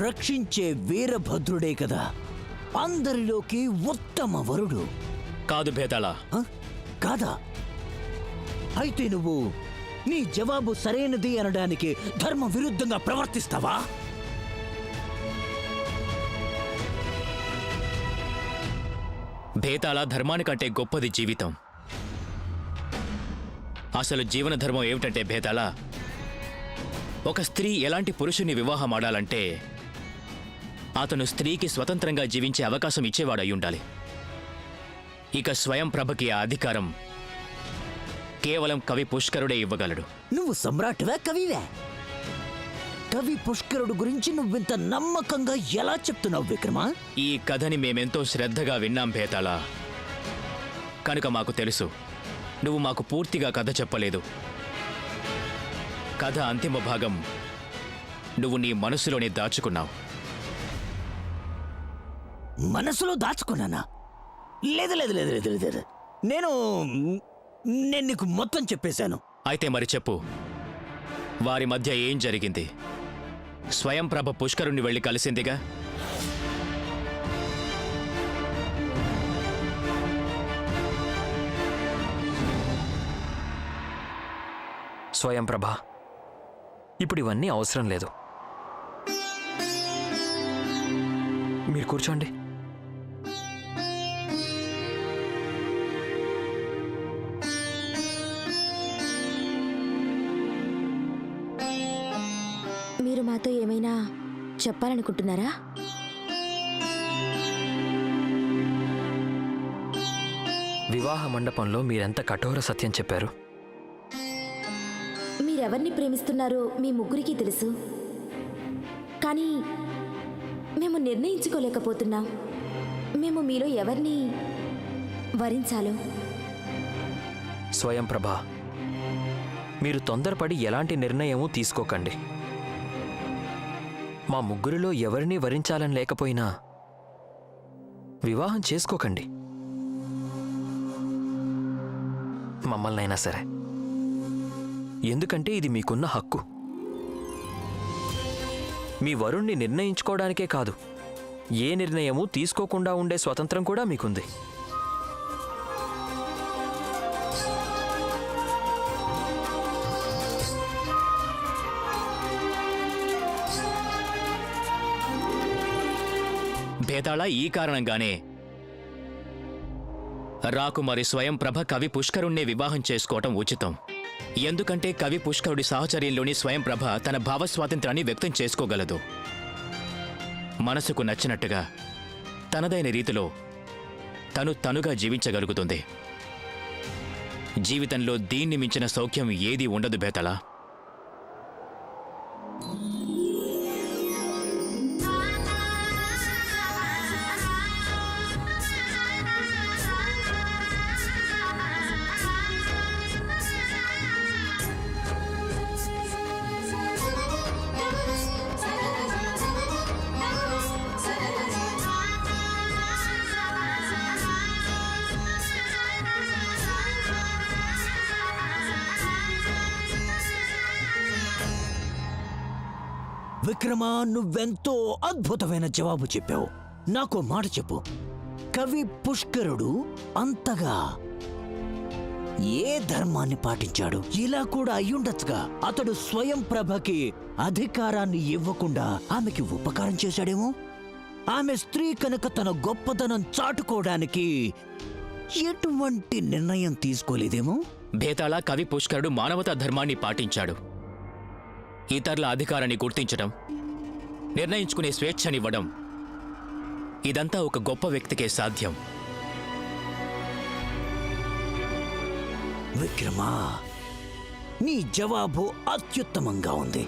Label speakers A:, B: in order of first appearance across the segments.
A: రక్షించే వీరభద్రుడే కదా అందరిలోకి ఉత్తమ వరుడు.
B: కాదు భేతాళ.
A: కాదా? అయితే నువ్వు నీ జవాబు సరైనది అనడానికి ధర్మ విరుద్ధంగా ప్రవర్తిస్తావా?
B: భేతాళ, ధర్మానికంటే గొప్పది జీవితం. అసలు జీవన ధర్మం ఏమిటంటే భేతాళ, ఒక స్త్రీ ఎలాంటి పురుషుని వివాహం ఆడాలంటే అతను స్త్రీకి స్వతంత్రంగా జీవించే అవకాశం ఇచ్చేవాడు అయ్యుండాలి. ఇక స్వయం ప్రభకి ఆ అధికారం కేవలం కవి పుష్కరుడే ఇవ్వగలడు.
A: నువ్వు సమ్రాట్వా కవివే? కవి పుష్కరుడు గురించి నువ్వింత నమ్మకంగా ఎలా చెప్తున్నావు విక్రమా?
B: ఈ కథని మేమెంతో శ్రద్ధగా విన్నాం భేతాళ. కనుక మాకు తెలుసు నువ్వు మాకు పూర్తిగా కథ చెప్పలేదు. కథ అంతిమ భాగం నువ్వు నీ మనసులోనే దాచుకున్నావు.
A: మనసులో దాచుకున్నానా? లేదు లేదు లేదు లేదు లేదు నేను నీకు మొత్తం చెప్పేశాను.
B: అయితే మరి చెప్పు, వారి మధ్య ఏం జరిగింది? స్వయం ప్రభ పుష్కరుణ్ణి వెళ్ళి కలిసిందిగా.
C: స్వయం ప్రభ, ఇప్పుడు ఇవన్నీ అవసరం లేదు. మీరు కూర్చోండి.
D: మీరు మాతో ఏమైనా చెప్పాలనుకుంటున్నారా?
C: వివాహ మండపంలో మీరెంత కఠోర సత్యం చెప్పారు.
D: మీరెవరిని ప్రేమిస్తున్నారో మీ ముగ్గురికి తెలుసు, కానీ మేము నిర్ణయించుకోలేకపోతున్నాం. మేము మీలో ఎవరిని వరించాలో.
C: స్వయం ప్రభ, మీరు తొందరపడి ఎలాంటి నిర్ణయమూ తీసుకోకండి. మా ముగ్గురిలో ఎవరిని వరించాలని లేకపోయినా వివాహం చేసుకోకండి. మమ్మల్నైనా సరే. ఎందుకంటే ఇది మీకున్న హక్కు. మీ వరుణ్ణి నిర్ణయించుకోవడానికే కాదు, ఏ నిర్ణయమూ తీసుకోకుండా ఉండే స్వతంత్రం కూడా మీకుంది.
B: భేతాళ, ఈ కారణంగానే రాకుమారి స్వయం ప్రభ కవి పుష్కరుణ్ణే వివాహం చేసుకోవటం ఉచితం. ఎందుకంటే కవి పుష్కరుడి సాహచర్యంలోని స్వయం ప్రభ తన భావస్వాతంత్రాన్ని వ్యక్తం చేసుకోగలదు. మనసుకు నచ్చినట్టుగా తనదైన రీతిలో తనుగా జీవించగలుగుతుంది. జీవితంలో దీన్ని మించిన సౌఖ్యం ఏదీ ఉండదు భేతాళ.
A: విక్రమా, నువ్వెంతో అద్భుతమైన జవాబు చెప్పావు. నాకు మాట చెప్పు, కవి పుష్కరుడు అంతగా ఏ ధర్మాన్ని పాటించాడు? ఇలా కూడా అయ్యుండొచ్చుగా. అతడు స్వయం ప్రభకి అధికారాన్ని ఇవ్వకుండా ఆమెకి ఉపకారం చేశాడేమో. ఆమె స్త్రీ కనుక తన గొప్పతనం చాటుకోవడానికి ఎటువంటి నిర్ణయం తీసుకోలేదేమో.
B: భేతాళ, కవి పుష్కరుడు మానవతా ధర్మాన్ని పాటించాడు. ఇతరుల అధికారాన్ని గుర్తించడం, నిర్ణయించుకునే స్వేచ్ఛనివ్వడం, ఇదంతా ఒక గొప్ప వ్యక్తికే సాధ్యం.
A: విక్రమా, నీ జవాబు అత్యుత్తమంగా ఉంది.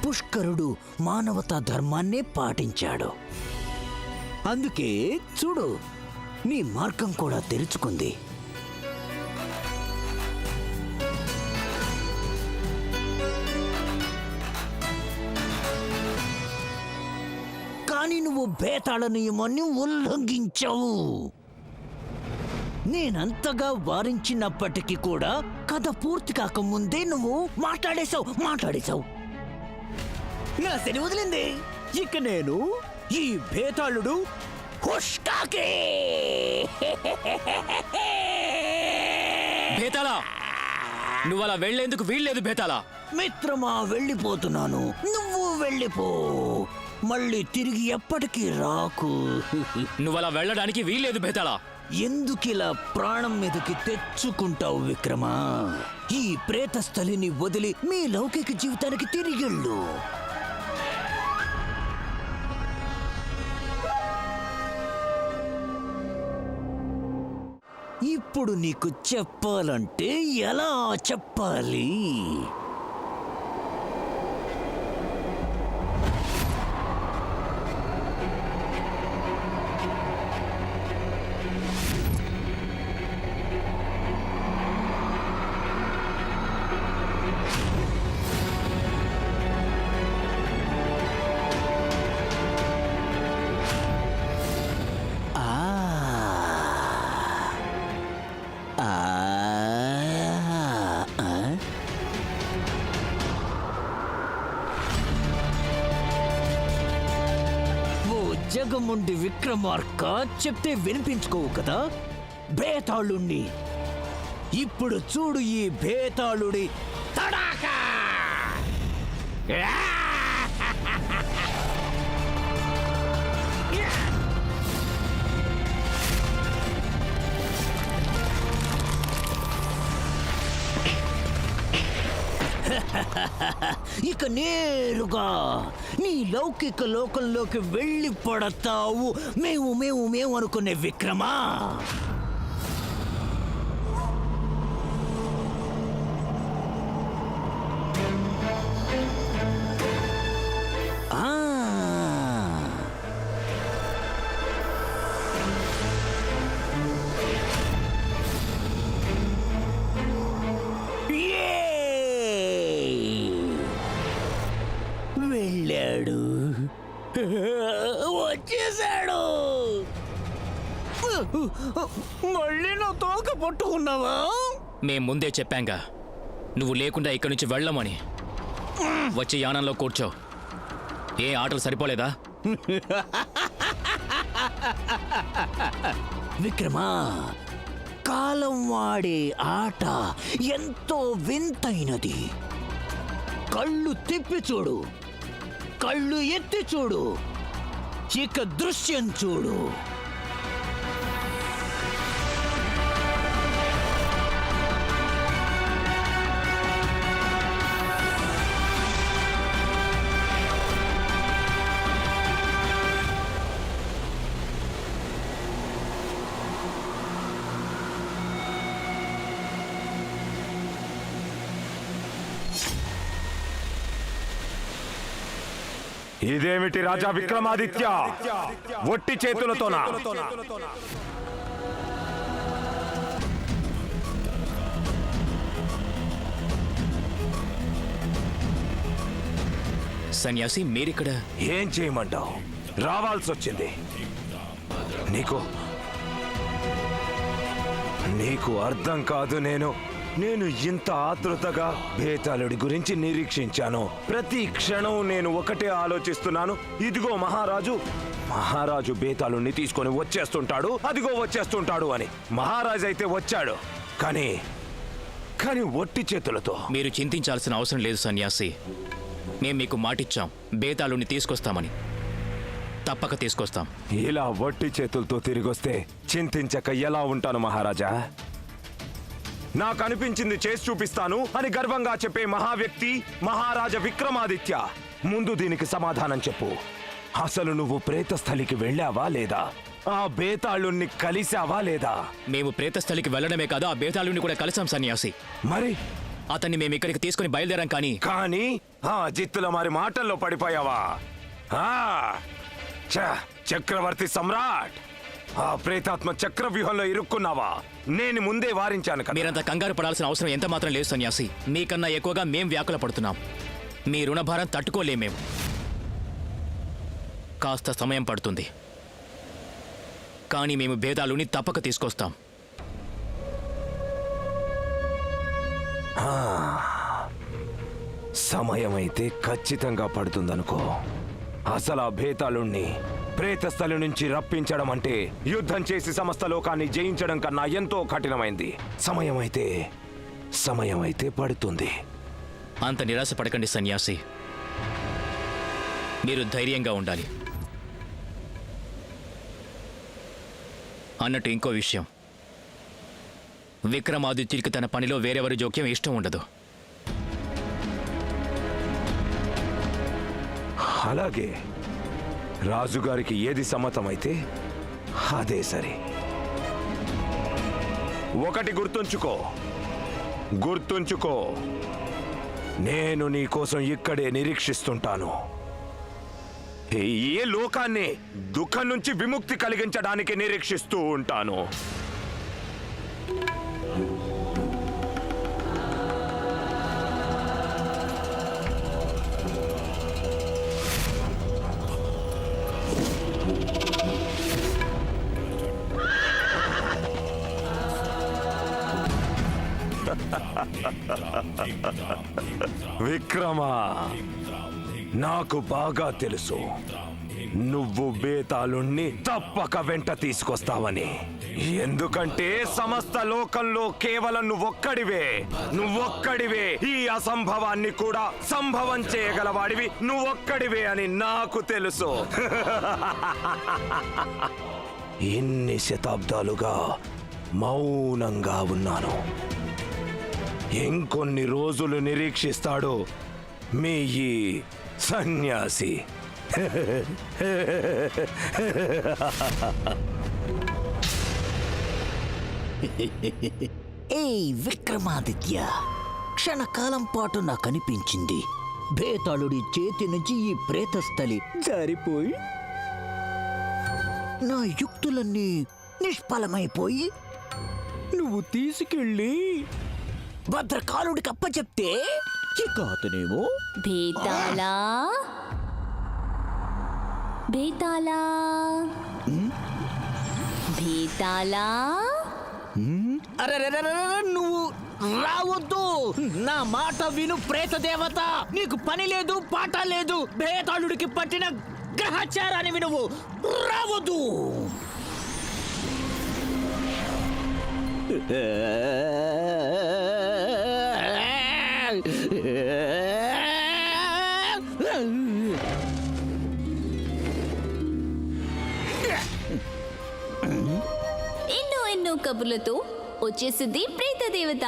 A: పుష్కరుడు మానవతా ధర్మాన్నే పాటించాడు. అందుకే చూడు, నీ మార్గం కూడా తెరుచుకుంది. కానీ నువ్వు భేతాళ నియమాన్ని ఉల్లంఘించావు. నేనంతగా వారించినప్పటికీ కూడా కథ పూర్తి కాకముందే నువ్వు మాట్లాడేశావు. నా శని వదిలింది. ఇక నేను ఈ భేతాళుడు హుష్కాకి.
B: భేతాళా, నువ్వు అలా వెళ్లేందుకు వీల్లేదు భేతాళా.
A: మిత్రమా, వెళ్ళిపోతున్నాను. నువ్వు వెళ్ళిపో. మళ్ళీ తిరిగి ఎప్పటికీ రాకు.
B: నువ్వు అలా వెళ్ళడానికి వీల్లేదు భేతాళా.
A: ఎందుకిలా ప్రాణం మీదకి తెచ్చుకుంటావు విక్రమా? ఈ ప్రేతస్థలిని వదిలి మీ లౌకిక జీవితానికి తిరిగెళ్ళు. ఇప్పుడు నీకు చెప్పాలంటే ఎలా చెప్పాలి? జగముండి విక్రమార్క, చెప్తే వినిపించుకోవు కదా భేతాళుణ్ణి. ఇప్పుడు చూడు ఈ భేతాళుడి తడాకా. ఇక నేరుగా నీ లౌకిక లోకంలోకి వెళ్ళి పడతావు. మేము మేము మేము అనుకునే విక్రమా. వెళ్ళాడు, వచ్చేసాడు. మళ్ళీ నా తోక పట్టుకున్నావా?
B: మేం ముందే చెప్పాంగా, నువ్వు లేకుండా ఇక్కడి నుంచి వెళ్ళమని. వచ్చి యానంలో కూర్చో. ఏ ఆటలు సరిపోలేదా?
A: విక్రమా, కాలం వాడే ఆట ఎంతో వింతైనది. కళ్ళు తిప్పి చూడు, కళ్ళు ఎత్తి చూడు, ఇక దృశ్యం చూడు.
E: ఇదేమిటి రాజా విక్రమాదిత్య, ఒట్టి చేతులతోనా?
B: సన్యాసి, మీరిక్కడ
E: ఏం చేయమంటావు? రావాల్సి వచ్చింది. నీకు అర్థం కాదు. నేను ఇంత ఆతృతగా భేతాళుడి గురించి నిరీక్షించాను. ప్రతి క్షణం నేను ఒకటే ఆలోచిస్తున్నాను. ఇదిగో మహారాజు భేతాళుడిని తీసుకొని వచ్చేస్తుంటాడు, అదిగో వచ్చేస్తుంటాడు అని. మహారాజు అయితే వచ్చాడు, కానీ ఒట్టి చేతులతో.
B: మీరు చింతించాల్సిన అవసరం లేదు సన్యాసి. మేం మీకు మాటిచ్చాం, భేతాళుడిని తీసుకొస్తామని. తప్పక తీసుకొస్తాం.
E: ఇలా ఒట్టి చేతులతో తిరిగొస్తే చింతించక ఎలా ఉంటాను మహారాజా? నాకు అనిపించింది చేసి చూపిస్తాను అని గర్వంగా చెప్పే మహావ్యక్తి మహారాజా విక్రమాదిత్య. ముందు దీనికి సమాధానం చెప్పు. అసలు నువ్వు ప్రేతస్థలికి వెళ్ళావా లేదా? ఆ భేతాళుణ్ణి కలిశావా లేదా?
B: మేము ప్రేతస్థలికి వెళ్ళడమే కాదు, ఆ భేతాళుడిని కూడా కలిసాం సన్యాసి.
E: మరి
B: అతన్ని మేము ఇక్కడికి తీసుకుని బయలుదేరాం. కానీ
E: జిత్తుల మరి మాటల్లో పడిపోయావా? చక్రవర్తి సమ్రాట్, ఆ ప్రేతాత్మ చక్రవ్యూహంలో ఇరుక్కున్నావా? నేను ముందే వారించాను కదా.
B: మీరంత కంగారు పడాల్సిన అవసరం ఎంత మాత్రం లేదు సన్యాసి. మీకన్నా ఎక్కువగా మేం వ్యాకుల పడుతున్నాం. మీ రుణభారం తట్టుకోలేమేం. కాస్త సమయం పడుతుంది, కానీ మేము భేదాలుని తప్పక తీసుకొస్తాం.
E: సమయమైతే ఖచ్చితంగా పడుతుందనుకో. అసలు ఆ భేతాళుణ్ణి ప్రేతస్థలి నుంచి రప్పించడం అంటే యుద్ధం చేసి సమస్త లోకాన్ని జయించడం కన్నా ఎంతో కఠినమైంది. సమయమైతే పడుతుంది.
B: అంత నిరాశ పడకండి సన్యాసి. మీరు ధైర్యంగా ఉండాలి. అన్నట్టు ఇంకో విషయం, విక్రమాదిత్యుడికి తన పనిలో వేరెవరి జోక్యం ఇష్టం ఉండదు.
E: అలాగే రాజుగారికి ఏది సమ్మతమైతే అదే సరి. ఒకటి గుర్తుంచుకో, నేను నీ కోసం ఇక్కడే నిరీక్షిస్తుంటాను. ఏ లోకాన్ని దుఃఖం నుంచి విముక్తి కలిగించడానికి నిరీక్షిస్తూ ఉంటాను. విక్రమా, నాకు బాగా తెలుసు నువ్వు బేతాళుణ్ణి తప్పక వెంట తీసుకొస్తావని. ఎందుకంటే సమస్త లోకంలో కేవలం నువ్వొక్కడివే ఈ అసంభవాన్ని కూడా సంభవం చేయగలవాడివి నువ్వొక్కడివే అని నాకు తెలుసు. ఇన్ని శతాబ్దాలుగా మౌనంగా ఉన్నాను. ఇంకొన్ని రోజులు నిరీక్షిస్తాడు మీ ఈ సన్యాసి.
A: ఏయ్ విక్రమాదిత్య, క్షణకాలం పాటు నాకు అనిపించింది భేతాళుడి చేతి నుంచి ఈ ప్రేతస్థలి జారిపోయి నా యుక్తులన్నీ నిష్ఫలమైపోయి నువ్వు తీసుకెళ్ళి భద్రకాలుడికి అప్పచెప్తే ఇక అతనేమో
D: బేతాళా బేతాళా బేతాళా
A: అరే నువ్వు రావద్దు. నా మాట విను ప్రేతదేవత. నీకు పని లేదు పాట లేదు. భేతాళుడికి పట్టిన గ్రహచారాన్ని వినువు. రావద్దు.
D: ఎన్నో కబుర్లతో వచ్చేసింది ప్రేతదేవత.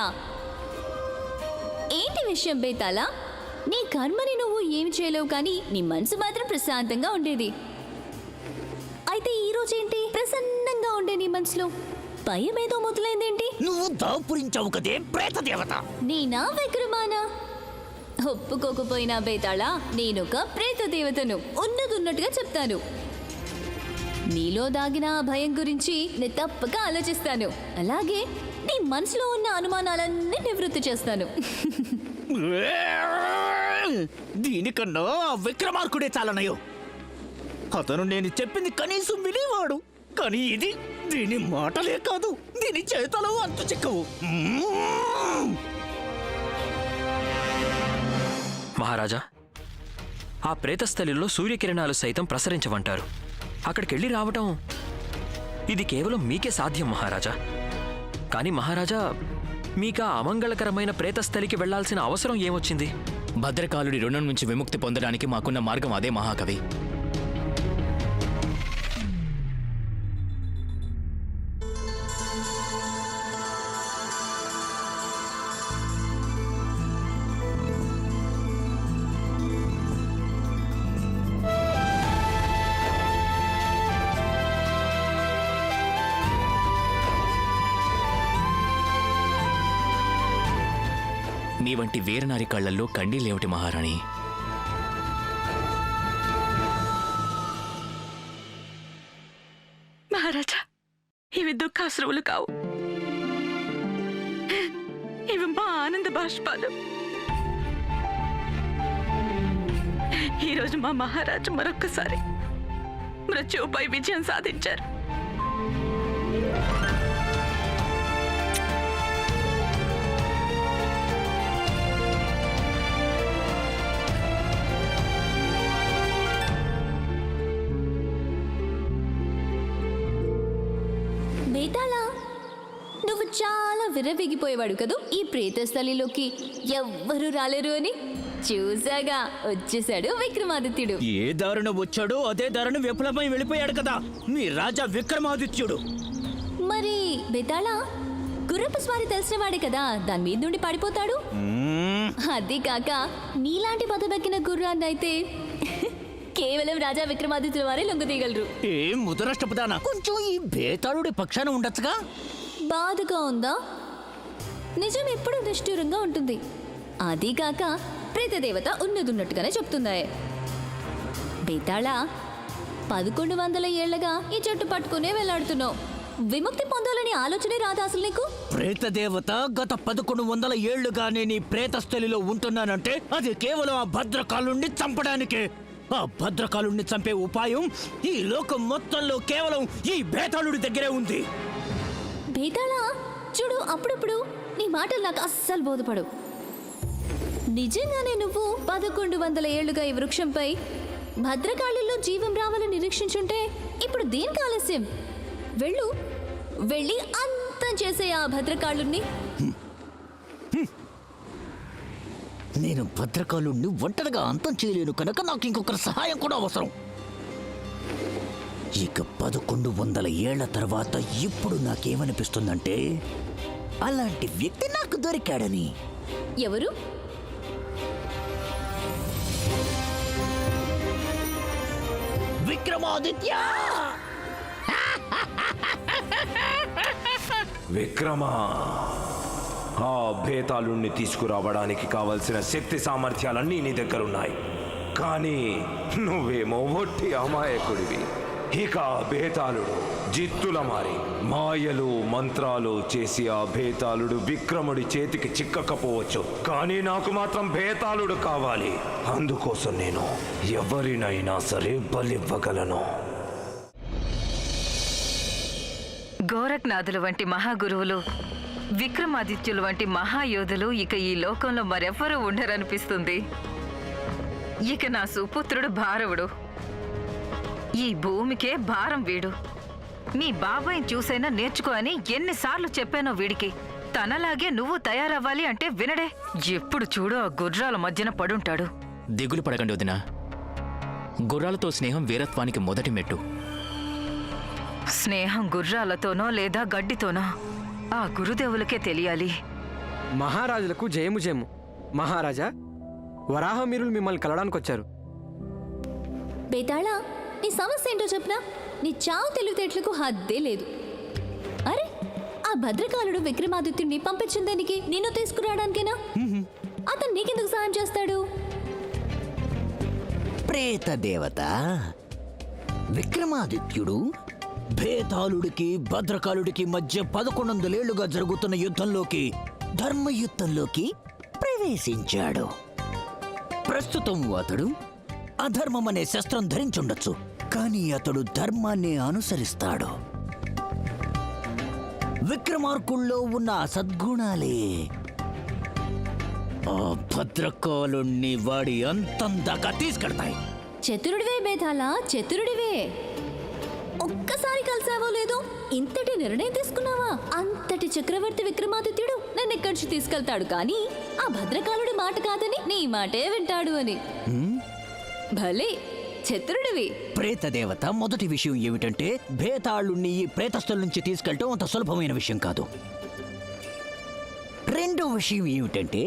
D: ఏంటి విషయం బేతాళా? నీ కర్మని నువ్వు ఏమి చేయలేవు, కానీ నీ మనసు మాత్రం ప్రశాంతంగా ఉండేది. అయితే ఈ రోజేంటి ప్రసన్నంగా ఉండే నీ మనసులో భయం ఏదో మొదలైందేంటి?
A: నువ్వు దాపురించావు కదే ప్రేతదేవత.
D: నేనా విక్రమానా? ఒప్పుకోకపోయినా బేతాళా, నేనొక ప్రేతదేవతను. ఉన్నదున్నట్టుగా చెప్తాను. నీలో దాగిన ఆ భయం గురించి నేను తప్పక ఆలోచిస్తాను. అలాగే నీ మనసులో ఉన్న అనుమానాలన్నీ నివృత్తి చేస్తాను.
A: దీనికన్నా విక్రమార్కుడే చాలనయో. అతను నేను చెప్పింది కనీసం వినేవాడు. కానీ ఇది దీని మాటలే కాదు, దీని చేతలో అంతు చిక్కవు.
C: మహారాజా, ఆ ప్రేతస్థలిలో సూర్యకిరణాలు సైతం ప్రసరించవంటారు. అక్కడికెళ్ళి రావటం ఇది కేవలం మీకే సాధ్యం మహారాజా. కానీ మహారాజా, మీకా అమంగళకరమైన ప్రేతస్థలికి వెళ్లాల్సిన అవసరం ఏమొచ్చింది?
B: భద్రకాలుడి రుణం నుంచి విముక్తి పొందడానికి మాకున్న మార్గం అదే మహాకవి. నీ వంటి వీరనారి కళ్లల్లో కన్నీళ్ళేమిటి మహారాణి?
F: మహారాజా, ఇవి దుఃఖాశ్రువులు కావు. ఇవి మా ఆనంద బాష్పాలు. ఈరోజు మా మహారాజు మరొక్కసారి మృత్యువుపై విజయం సాధించారు.
D: బేతాళా, నువ్వు చాలా విర్రవీగిపోయేవాడు కదూ ఈ ప్రేతస్థలిలోకి ఎవ్వరూ రాలేరు అని. చూసాగా వచ్చేశాడు విక్రమాదిత్యుడు.
A: ఏ దారుణ వచ్చాడో అదే దారుణ విఫలమై వెళ్ళిపోయాడు కదా మీ రాజా విక్రమాదిత్యుడు.
D: మరి బేతాళా, గుర్రపు స్వారీ తెలిసిన వాడే కదా దాని మీద నుండి పడిపోతాడు. అది కాక నీలాంటి మదబెక్కిన గుర్రాన్ని అయితే కేవలం రాజా విక్రమాదిత్యుల వారే లొంగదీయగలరు.
A: ఏ ముదరష్టపదానా, కొంచెం ఈ బేతాళుడి పక్షాన ఉండొచ్చుగా.
D: బాధగా ఉందా? నిజం ఎప్పుడూ నిష్ఠూరంగా ఉంటుంది. అది కాక ప్రేతదేవత ఉన్నదున్నట్టుగానే చెప్తుందా. బేతాళా, 1100 ఏళ్లగా ఈ చెట్టు పట్టుకునే వెళ్లాడుతున్నావు. విముక్తి పొందాలని ఆలోచనే రాదా అసలు నీకు?
A: ప్రేతదేవత గత 1100 ఏళ్లుగానే నీ ప్రేతస్థలిలో ఉంటున్నానంటే అది కేవలం ఆ భద్రకాలుణ్ణి చంపడానికే. ఆ భద్రకాలుణ్ణి చంపే ఉపాయం ఈ లోకం మొత్తంలో కేవలం ఈ బేతాళుడి దగ్గరే ఉంది.
D: బేతాళా, చూడు, అప్పుడప్పుడు నీ మాటలు నాకు అస్సలు బోధపడవు. నిజంగానే నువ్వు 1100 ఏళ్లుగా ఈ వృక్షంపై భద్రకాళిలో జీవం రావాలని నిరీక్షించుంటే ఇప్పుడు దేనికి ఆలస్యం? వెళ్ళి అంతం చేసే ఆ భద్రకాళుణ్ణి.
A: నేను భద్రకాలుణ్ణి ఒంటరిగా అంతం చేయలేను కనుక నాకు ఇంకొకరి సహాయం కూడా అవసరం. ఇక 1100 ఏళ్ల తర్వాత ఇప్పుడు నాకేమనిపిస్తుందంటే అలాంటి వ్యక్తి నాకు దొరికాడని.
D: ఎవరు?
A: విక్రమాదిత్య!
E: విక్రమా, ఆ భేతాళుణ్ణి తీసుకురావడానికి కావలసిన శక్తి సామర్థ్యాలన్నీ నీ దగ్గరున్నాయి. కానీ నువ్వేమో ఒట్టి అమాయకుడివి. ఇక ఆ భేతాళుడు జిత్తుల మారి మాయలు మంత్రాలు చేసి ఆ భేతాళుడు విక్రముడి చేతికి చిక్కకపోవచ్చు. కానీ నాకు మాత్రం భేతాళుడు కావాలి. అందుకోసం నేను ఎవరినైనా సరే బలివ్వగలను.
F: గోరఖ్నాథులు వంటి మహాగురువులు, విక్రమాదిత్యులు వంటి మహాయోధులు ఇక ఈ లోకంలో మరెవ్వరూ ఉండరనిపిస్తుంది. ఇక నా సుపుత్రుడు భారవుడు, ఈ భూమికే భారం వీడు. మీ బాబాయిని చూసైనా నేర్చుకో అని ఎన్నిసార్లు చెప్పానో వీడికి. తనలాగే నువ్వు తయారవ్వాలి అంటే వినడే. ఎప్పుడు చూడో ఆ గుర్రాల మధ్యన పడుంటాడు.
B: దిగులు పడకండి వదినా. గుర్రాలతో స్నేహం వీరత్వానికి మొదటి మెట్టు.
F: స్నేహం గుర్రాలతోనో లేదా గడ్డితోనో ఆ గురుదేవులకే తెలియాలి.
G: మహారాజులకు జయము జయము. మహారాజా, వరాహమీరులు మిమ్మల్ని కలవడానికి వచ్చారు.
D: బేతాళా, నీ సమస్య ఏంటో చెప్పనా? నీ చావు తెలివితేటలకు హద్దే లేదు. అరే, ఆ భద్రకాలుడు విక్రమాదిత్యుడిని పంపించిందానికి నిన్ను తీసుకురావడానికేనా? అతను నీకెందుకు సాయం చేస్తాడు?
A: ప్రేత దేవత విక్రమాదిత్యుడు భేతాళుడికి భద్రకాలుడికి మధ్య 1100 ఏళ్లుగా జరుగుతున్న యుద్ధంలోకి, ధర్మయుద్ధంలోకి ప్రవేశించాడు. ప్రస్తుతం అతడు అధర్మం అనే శస్త్రం ధరించుండొచ్చు, కానీ అతడు ధర్మాన్ని అనుసరిస్తాడు. విక్రమార్కుల్లో ఉన్న సద్గుణాలే ఆ భద్రకాలుణ్ణి వాడి అంతం దాకా తీసుకెడతాయి.
D: చతురుడివే బేతాళా, చతురుడివే. ఒక్కసారి కలిసావో లేదో ఇంతటి నిర్ణయం తీసుకున్నావా? అంతటి చక్రవర్తి విక్రమాదిత్యుడు నన్ను ఇక్కడి నుంచి తీసుకెళ్తాడు, కానీ ఆ భద్రకాలుడి మాట కాదని నీ మాటే వింటాడు అని. భలే చతురుడివి.
A: ప్రేత దేవత మొదటి విషయం ఏమిటంటే భేతాళుణ్ణి ఈ ప్రేతస్థల నుంచి తీసుకెళ్ళటం అంత సులభమైన విషయం కాదు. రెండో విషయం ఏమిటంటే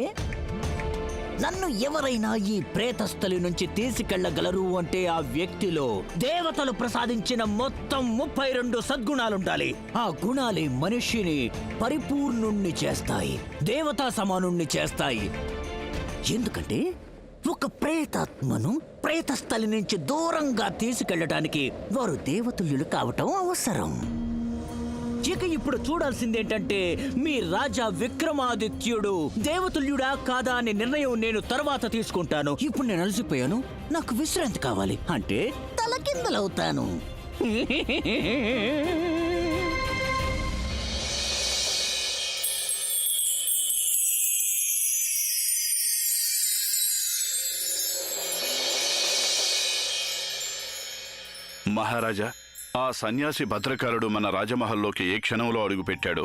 A: నన్ను ఎవరైనా ఈ ప్రేతస్థలి నుంచి తీసుకెళ్లగలరు అంటే ఆ వ్యక్తిలో దేవతలు ప్రసాదించిన మొత్తం 32 సద్గుణాలుండాలి. ఆ గుణాలే మనిషిని పరిపూర్ణుణ్ణి చేస్తాయి, దేవతా సమానుణ్ణి చేస్తాయి. ఎందుకంటే ఒక ప్రేతాత్మను ప్రేతస్థలి నుంచి దూరంగా తీసుకెళ్లడానికి వారు దేవతుల్యులు కావటం అవసరం. ఇక ఇప్పుడు చూడాల్సిందేంటంటే మీ రాజా విక్రమాదిత్యుడు దేవతుల్యుడా కాదా అనే నిర్ణయం నేను తర్వాత తీసుకుంటాను. ఇప్పుడు నేను అలసిపోయాను, నాకు విశ్రాంతి కావాలి, అంటే తలకిందలవుతాను.
H: మహారాజా, ఆ సన్యాసి భద్రకాలుడు మన రాజమహల్లోకి ఏ క్షణంలో అడుగుపెట్టాడో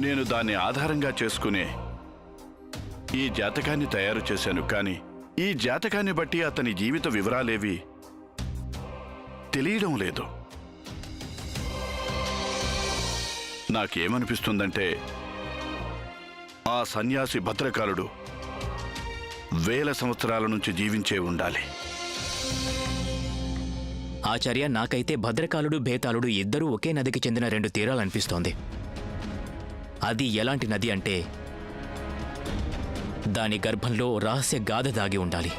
H: నేను దాన్ని ఆధారంగా చేసుకునే ఈ జాతకాన్ని తయారు చేశాను. కానీ ఈ జాతకాన్ని బట్టి అతని జీవిత వివరాలేవి తెలియడం లేదు. నాకేమనిపిస్తుందంటే ఆ సన్యాసి భద్రకాలుడు 1000 సంవత్సరాల నుంచి జీవించే ఉండాలి.
B: ఆచార్య, నాకైతే భద్రకాలుడు భేతాళుడు ఇద్దరూ ఒకే నదికి చెందిన 2 తీరాలనిపిస్తోంది. అది ఎలాంటి నది అంటే దాని గర్భంలో రహస్య గాథ దాగి ఉండాలి.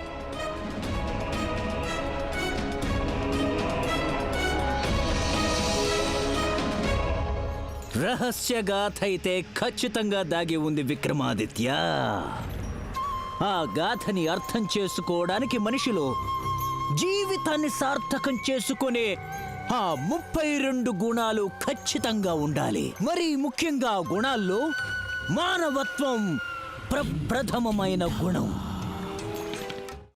A: రహస్య గాథ అయితే ఖచ్చితంగా దాగి ఉంది విక్రమాదిత్య. ఆ గాథని అర్థం చేసుకోవడానికి మనిషిలో జీవితాన్ని సార్థకం చేసుకునే ఆ 32 గుణాలు ఖచ్చితంగా ఉండాలి. మరి ముఖ్యంగా గుణాల్లో మానవత్వం ప్రప్రథమమైన గుణం.